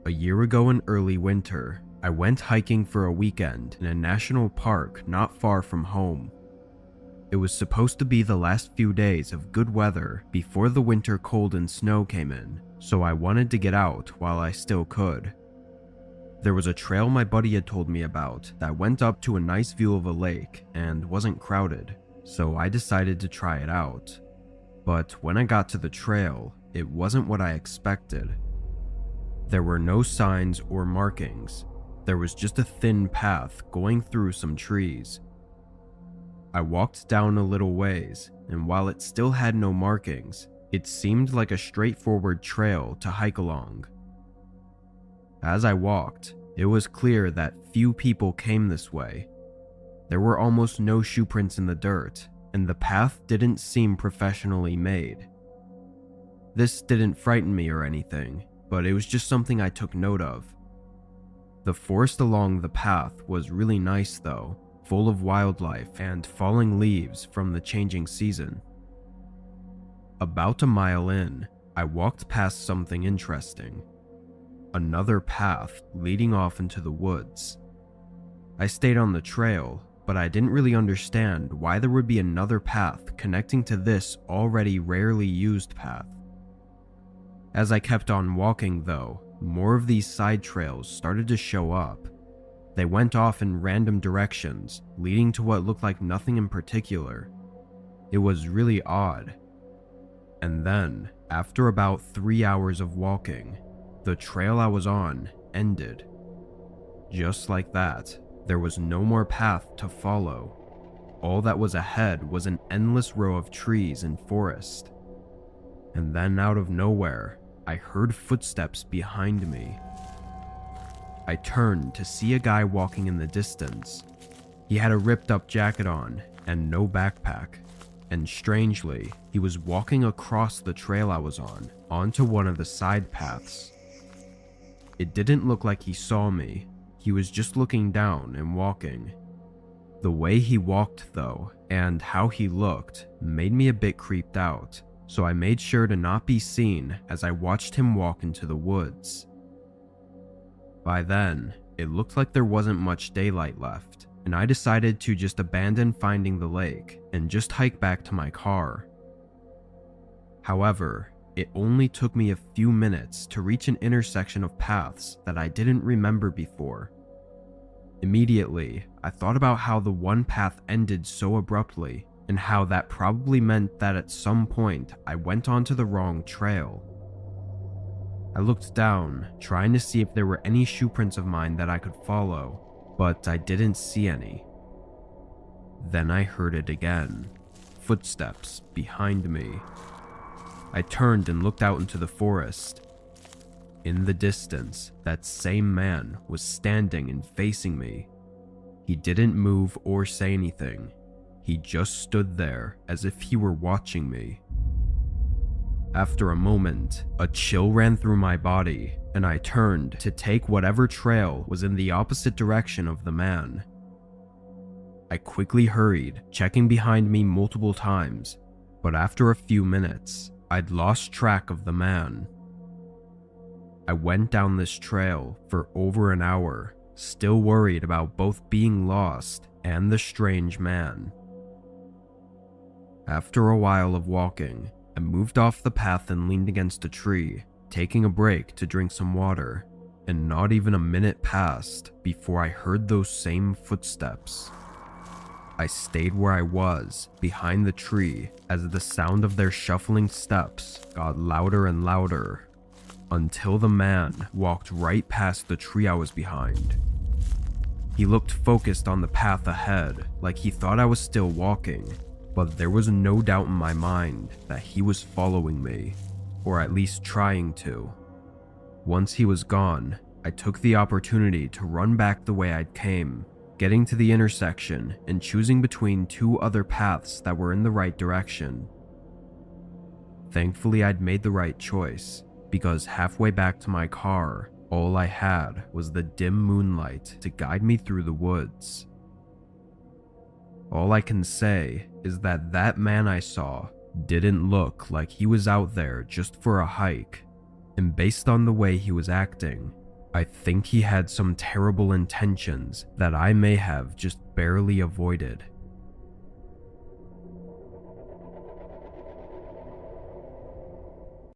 A year ago in early winter, I went hiking for a weekend in a national park not far from home. It was supposed to be the last few days of good weather before the winter cold and snow came in, so I wanted to get out while I still could. There was a trail my buddy had told me about that went up to a nice view of a lake and wasn't crowded, so I decided to try it out. But when I got to the trail, it wasn't what I expected. There were no signs or markings. There was just a thin path going through some trees. I walked down a little ways, and while it still had no markings, it seemed like a straightforward trail to hike along. As I walked, it was clear that few people came this way. There were almost no shoe prints in the dirt, and the path didn't seem professionally made. This didn't frighten me or anything, but it was just something I took note of. The forest along the path was really nice though, full of wildlife and falling leaves from the changing season. About a mile in, I walked past something interesting. Another path leading off into the woods. I stayed on the trail, but I didn't really understand why there would be another path connecting to this already rarely used path. As I kept on walking though, more of these side trails started to show up. They went off in random directions, leading to what looked like nothing in particular. It was really odd. And then, after about 3 hours of walking, the trail I was on ended. Just like that, there was no more path to follow. All that was ahead was an endless row of trees and forest. And then out of nowhere, I heard footsteps behind me. I turned to see a guy walking in the distance. He had a ripped up jacket on and no backpack, and strangely, he was walking across the trail I was on, onto one of the side paths. It didn't look like he saw me, he was just looking down and walking. The way he walked though, and how he looked, made me a bit creeped out, so I made sure to not be seen as I watched him walk into the woods. By then, it looked like there wasn't much daylight left, and I decided to just abandon finding the lake and just hike back to my car. However, it only took me a few minutes to reach an intersection of paths that I didn't remember before. Immediately, I thought about how the one path ended so abruptly, and how that probably meant that at some point I went onto the wrong trail. I looked down, trying to see if there were any shoe prints of mine that I could follow, but I didn't see any. Then I heard it again, footsteps behind me. I turned and looked out into the forest. In the distance, that same man was standing and facing me. He didn't move or say anything. He just stood there as if he were watching me. After a moment, a chill ran through my body, and I turned to take whatever trail was in the opposite direction of the man. I quickly hurried, checking behind me multiple times, but after a few minutes, I'd lost track of the man. I went down this trail for over an hour, still worried about both being lost and the strange man. After a while of walking, I moved off the path and leaned against a tree, taking a break to drink some water, and not even a minute passed before I heard those same footsteps. I stayed where I was, behind the tree, as the sound of their shuffling steps got louder and louder, until the man walked right past the tree I was behind. He looked focused on the path ahead, like he thought I was still walking, but there was no doubt in my mind that he was following me, or at least trying to. Once he was gone, I took the opportunity to run back the way I'd came, getting to the intersection and choosing between two other paths that were in the right direction. Thankfully, I'd made the right choice, because halfway back to my car, all I had was the dim moonlight to guide me through the woods. All I can say is that that man I saw didn't look like he was out there just for a hike, and based on the way he was acting, I think he had some terrible intentions that I may have just barely avoided.